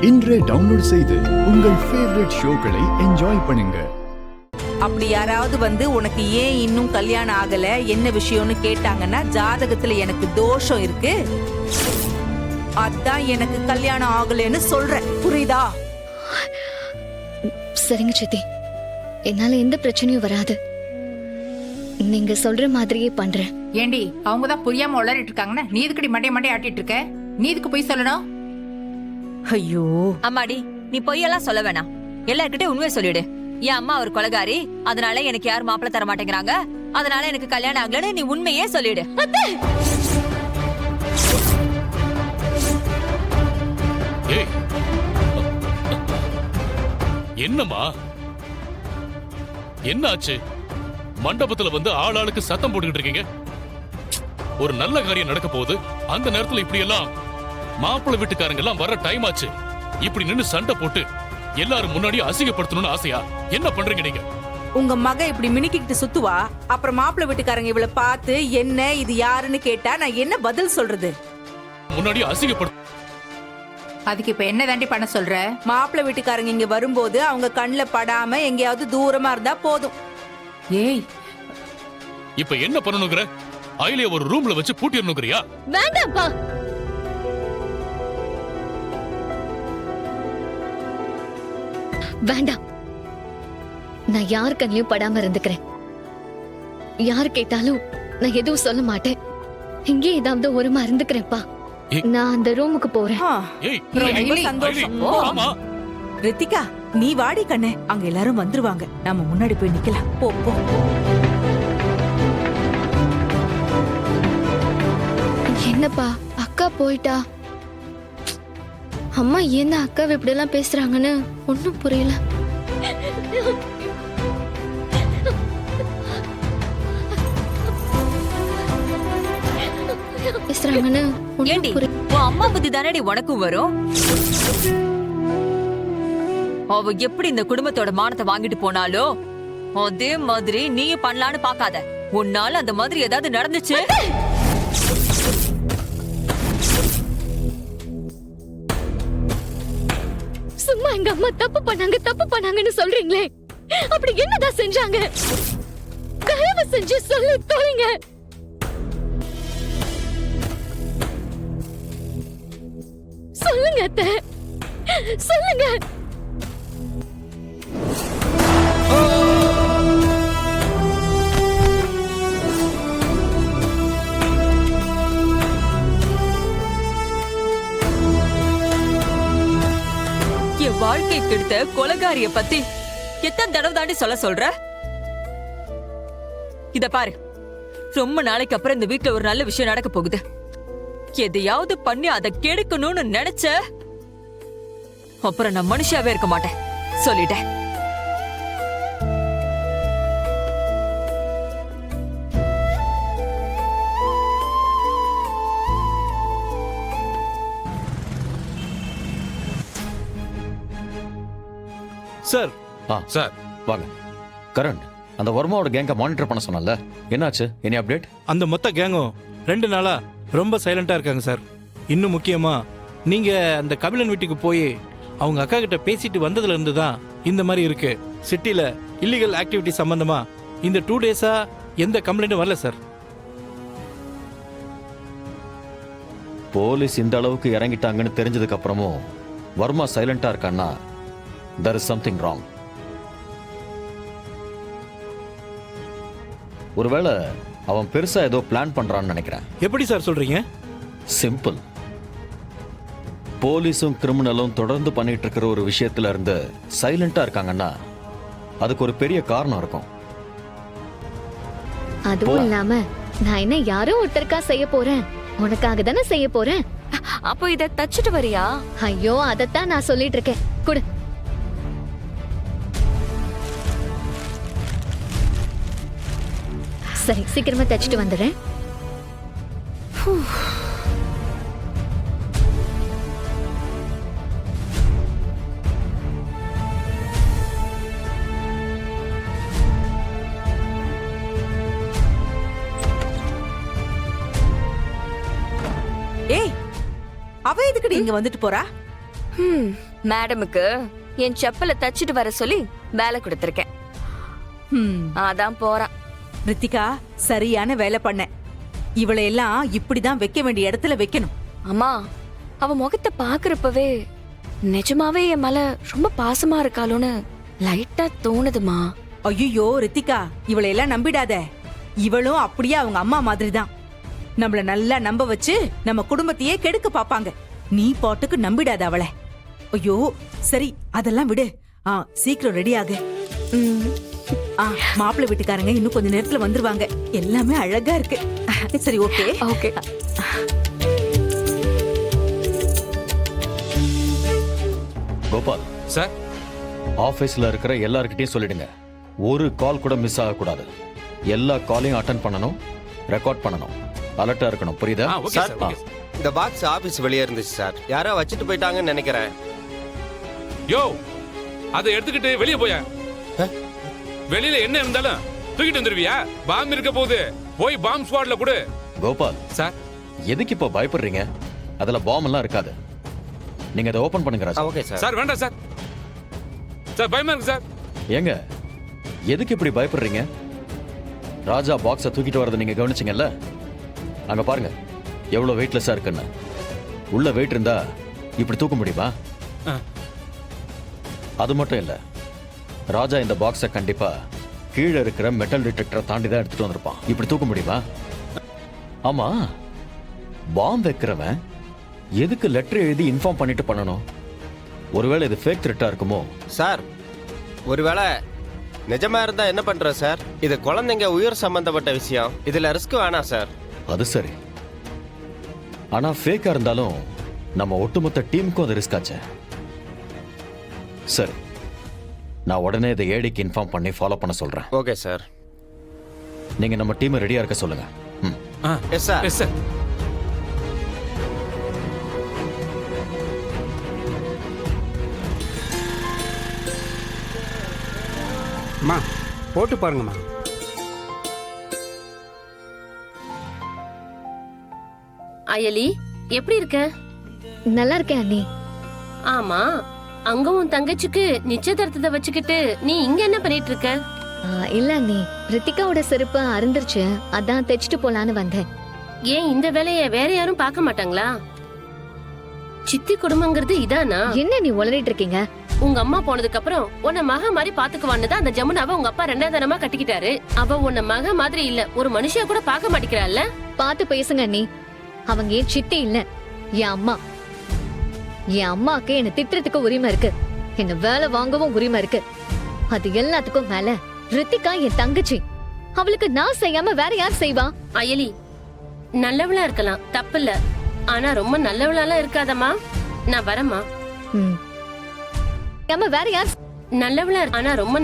இன்றே டவுன்லோட் செய்து உங்கள் ஃபேவரட் ஷோக்களை என்ஜாய் பண்ணுங்க. அப்படி யாராவது வந்து உனக்கு ஏன் இன்னும் கல்யாணம் ஆகல என்ன விஷயம்னு கேட்டாங்கன்னா ஜாதகத்துல எனக்கு தோஷம் இருக்கு, அதான் எனக்கு கல்யாணம் ஆகலன்னு சொல்றேன். புரியுதா? சரிங்க சித்தி, என்னால எந்த பிரச்சனையும் வராது. நீங்க சொல்ற மாதிரியே பண்றேன். ஏண்டி அவங்க தான் புரியாம உளறிட்டு இருக்காங்கன்னா நீ இதுக்கடி மண்டே ஆட்டிட்டு இருக்க? நீ இதுக்கு போய் சொல்லணும். ஐயோ அம்மாடி, நீ பொய்யெல்லாம் சொல்ல வேணாம், எல்லார்கிட்டயும் உண்மையை சொல்லிடு. என் அம்மா ஒரு கொலகாரி, அதனால எனக்கு யாரும் மாப்பிள்ள தர மாட்டேங்கிறாங்க, அதனால எனக்கு கல்யாணம் ஆகலன்னு நீ உண்மையே சொல்லிடு. என்னம்மா என்னாச்சு? மண்டபத்துல வந்து ஆளாளுக்கு சத்தம் போட்டுக்கிட்டு இருக்கீங்க. ஒரு நல்ல காரியம் நடக்க போகுது, அந்த நேரத்துல இப்படி எல்லாம் மாப்பிள்ளை வீட்டுக்காரங்க எல்லாம் வர டைம் ஆச்சு, இப்படி நின்னு சண்டை போட்டு எல்லாரும் முன்னாடி அசிங்கப்படுத்தணும்னு ஆசையா? என்ன பண்றீங்க நீங்க? உங்க மக இப்படி மினுக்கிட்டு சுத்துவா, அப்புறம் மாப்பிள்ளை வீட்டுக்காரங்க இவளை பார்த்து என்ன இது யாருன்னு கேட்டா நான் என்ன பதில் சொல்றது? முன்னாடி அசிங்கப்படு. அதுக்கு இப்ப என்ன தாண்டி பண்ண சொல்ற? மாப்பிள்ளை வீட்டுக்காரங்க இங்க வரும்போது அவங்க கண்ணுல படாம எங்கேயாவது தூரமா இருந்தா போதும். ஏய், இப்ப என்ன பண்ணணுங்கிற? அயிலைய ஒரு ரூம்ல வச்சு பூட்டிடணுங்கிறியா? வேண்டாம்ப்பா. வேண்டாம், நான் யார் கண்ணிலையும் படாம இருந்துக்கிறேன். யார் கேட்டாலும் நான் எதுவும் சொல்ல மாட்டேன். இங்கே ஏதாவது ஓரமா இருந்துக்கிறேன்ப்பா. நான் அந்த ரூமுக்கு போறேன். ஏய், ரொம்ப சந்தோஷம். ஆமா ரித்திகா, நீ வாடி கண்ணே, அங்க எல்லாரும் வந்துருவாங்க, நாம முன்னாடி போய் நிக்கலாம். போ போ. என்னப்பா அக்கா போயிட்டா? அம்மா என்ன அக்காவை இப்படி எல்லாம் பேசுறாங்கன்னு ஒன்னும் புரியல. பேசுறாங்கன்னு ஏண்டி, உன் அம்மா புத்தி தானடி உனக்கும் வரும்? அவ எப்படி இந்த குடும்பத்தோட மானத்தை வாங்கிட்டு போனாலோ அதே மாதிரி நீயும் பண்ணலான்னு பாக்காத. உன்னால அந்த மாதிரி ஏதாவது நடந்துச்சு? சும்மா எங்க அம்மா தப்பு பண்ணாங்கன்னு சொல்றீங்களே, அப்படி என்னதான் செஞ்சாங்க? தயவு செஞ்சு சொல்லி தோறீங்க. சொல்லுங்க அத்தை, சொல்லுங்க. என் வாழ்க்கை கெடுத்த கொலகாரிய பத்தி எத்தனை தடவை தாண்டி சொல்ற? இத பாரு, ரொம்ப நாளைக்கு அப்புறம் இந்த வீட்டுல ஒரு நல்ல விஷயம் நடக்க போகுது. எதையாவது பண்ணி அதை கெடுக்கணும்னு நினைச்ச அப்புறம் நான் மனுஷாவே இருக்க மாட்டேன், சொல்லிட்டேன். சார். சார் வாங்க. கரண், அந்த வர்மாவோட கேங்க மானிட்டர் பண்ண சொன்னல, என்னாச்சு? Any update? அந்த மொத்த கேங்கும் 2 நாளா ரொம்ப சைலண்டா இருக்காங்க சார். இன்னும் முக்கியமா நீங்க அந்த கபிலன் வீட்டுக்கு போய் அவங்க அக்கா கிட்ட பேசிட்டு வந்ததுல இருந்து தான் இந்த மாதிரி இருக்கு. சிட்டில இல்லீகல் ஆக்டிவிட்டி சம்பந்தமா இந்த 2 டேஸா எந்த கம்ப்ளைண்ட்டும் வரல சார். போலீஸ் இந்த அளவுக்கு இறங்கிட்டாங்கன்னு தெரிஞ்சதுக்கு அப்புறமும் வர்மா சைலண்டா இருக்கான்னா there is something wrong. ஒருவேளை அவன் பெருசா ஏதோ பிளான் பண்றான்னு நினைக்கிறேன். எப்படி சார் சொல்றீங்க? சிம்பிள். போலீஸும் கிரிமினலும் தொடர்ந்து பண்ணிட்டு இருக்கிற ஒரு விஷயத்துல இருந்து சைலண்டா இருக்காங்கன்னா அதுக்கு ஒரு பெரிய காரணம் இருக்கும். அதுவும் இல்லாம நான் என்ன யாரோ ஒருத்தருக்கா செய்ய போறேன், உனக்காக தானே செய்ய போறேன். அப்போ இத தச்சுட்டு வரியா? ஐயோ, அதத்தான் நான் சொல்லிட்டு இருக்கேன். குடு. சரி, சீக்கிரமா தச்சுட்டு வந்துடுறேன். ஏய், அவ எதுக்குடி இங்க வந்துட்டு போறா? மேடமுக்கு என் செப்பலை தச்சிட்டு வர சொல்லி வேலை கொடுத்திருக்கேன். அதான் போறான். ரித்திகா சரியான வேலை பண்ண. இவளை எல்லாம் இப்படிதான் வைக்க வேண்டிய இடத்துல வைக்கணும். அம்மா, அவ முகத்தை பாக்குறப்பவே நிஜமாவே என் மேல ரொம்ப பாசமா இருக்காளோன்னு லைட்டா தோணுதுமா. ஐயோ ரித்திகா, இவளை எல்லாம் நம்பிடாத. இவளும் அப்படியே அவங்க அம்மா மாதிரி தான். நம்மள நல்லா நம்ப வச்சு நம்ம குடும்பத்தையே கெடுக்க பாப்பாங்க. நீ பாட்டுக்கு நம்பிடாத அவளை. ஐயோ சரி, அதெல்லாம் விடு. சீக்கிரம் ரெடி ஆகு. மாப்பிள்ளை வீட்டுக்காரங்க இன்னும் கொஞ்ச நேரத்துல வந்துருவாங்க. எல்லாமே அழகா இருக்கு. சரி, ஓகே ஓகே. கோபால் சார், ஆபீஸ்ல இருக்கிற எல்லார்கிட்டயும் சொல்லிடுங்க, ஒரு கால் கூட மிஸ் ஆகக்கூடாது. எல்லா காலையும் அட்டென்ட் பண்ணணும், ரெக்கார்ட் பண்ணணும், அலர்ட்டா இருக்கணும். புரியுதா? சார், இந்த பாக்ஸ் ஆபீஸ் வெளியே இருந்துச்சு சார். யாரோ வச்சுட்டு போயிட்டாங்கன்னு நினைக்கிறேன். யோ, அதை எடுத்துக்கிட்டு வெளியே போய. வெளியில என்ன இருந்தாலும் தூக்கிட்டு வந்துருவியா? பாம்பு இருக்க போது போய் பாம்பு ஸ்குவாட்ல கொடு. கோபால் சார், எதுக்கு இப்ப பயப்படுறீங்க? அதுல பாம் எல்லாம் இருக்காது. நீங்க அதை ஓபன் பண்ணுங்க ராஜா. Okay sir. சார் வேண்டாம் சார். சார் பயமா இருக்கு சார். ஏங்க எதுக்கு இப்படி பயப்படுறீங்க? ராஜா பாக்ஸை தூக்கிட்டு வரதை நீங்க கவனிச்சீங்கல்ல? அங்க பாருங்க எவ்வளவு வெயிட்லெஸ்ஸா இருக்குன்னு. உள்ள வெயிட் இருந்தா இப்படி தூக்க முடியுமா? அது மட்டும் இல்ல, ராஜா இந்த பாக்ஸை கண்டிப்பா கீழே இருக்கிற மெட்டல் டிடெக்டரை தாண்டி தான் எடுத்துட்டு வந்திருப்பான். இப்படி தூக்க முடியுமா? ஆமா, பாம்பு வைக்கிறவன் எதுக்கு லெட்டர் எழுதி இன்ஃபார்ம் பண்ணிட்டு பண்ணணும்? ஒருவேளை இது ஃபேக் த்ரெட்டா இருக்குமோ? சார், ஒருவேளை நிஜமா இருந்தா என்ன பண்றோம் சார்? இது குழந்தைங்க உயிர் சம்பந்தப்பட்ட விஷயம். இதுல ரிஸ்க் வேணாம் சார். அது சரி, ஆனா ஃபேக்கா இருந்தாலும் நம்ம ஒட்டுமொத்த டீமுக்கும் அது ரிஸ்க் ஆச்சு. சரி, நான் உடனே இதை ஏடிக்கு இன்ஃபார்ம் பண்ணி ஃபாலோ பண்ண சொல்றேன். Okay sir. நீங்க நம்ம டீமை ரெடியா இருக்க சொல்லுங்க. Yes sir. Yes sir. அம்மா, போட்டு பாருங்கம்மா. அயலி, எப்படி இருக்க? நல்லா இருக்கேன் அண்ணி. ஆமா, அங்க உன் தங்கச்சிக்கு நிச்சயதார்த்தத்தை வச்சுக்கிட்டு நீ இங்க என்ன பண்ணிட்டு இருக்க? இல்ல அண்ணி, ரித்திகாவோட செருப்பு அருந்துருச்சு, அதான் தைச்சிட்டு போலான்னு வந்தேன். ஏன் இந்த வேலைய வேற யாரும் பார்க்க மாட்டாங்களா? சித்தி குடும்பங்கிறது இதானா? என்ன நீ உளறிட்டு இருக்கீங்க? உங்க அம்மா போனதுக்கு அப்புறம் உன்னை மக மாதிரி பாத்துக்குவான்னு தான் அந்த ஜமுனாவை உங்க அப்பா 2வது தரமா கட்டிக்கிட்டாரு. அவ உன்னை மக மாதிரி இல்ல, ஒரு மனுஷியா கூட பார்க்க மாட்டேங்கிறாள்ல. பாத்து பேசுங்க அண்ணி. அவங்க ஏன் சித்தி இல்ல, என் அம்மா. என் அம்மாக்கு என்ன திட்டுறதுக்கு உரிமை இருக்கு, என்ன வேலை வாங்கவும் உரிமை இருக்கு. அது எல்லாத்துக்கும் மேல ரித்திகா என் தங்கச்சி. அவளுக்கு நான் செய்யாம வேற யார் செய்வா? அயலி, நல்லவளா இருக்கலாம், தப்பில்ல. ஆனா ரொம்ப நல்லவளாலாம் இருக்காதம்மா. நான் வரேம்மா. வேற யார் நல்லவளா ஆனா ரொம்ப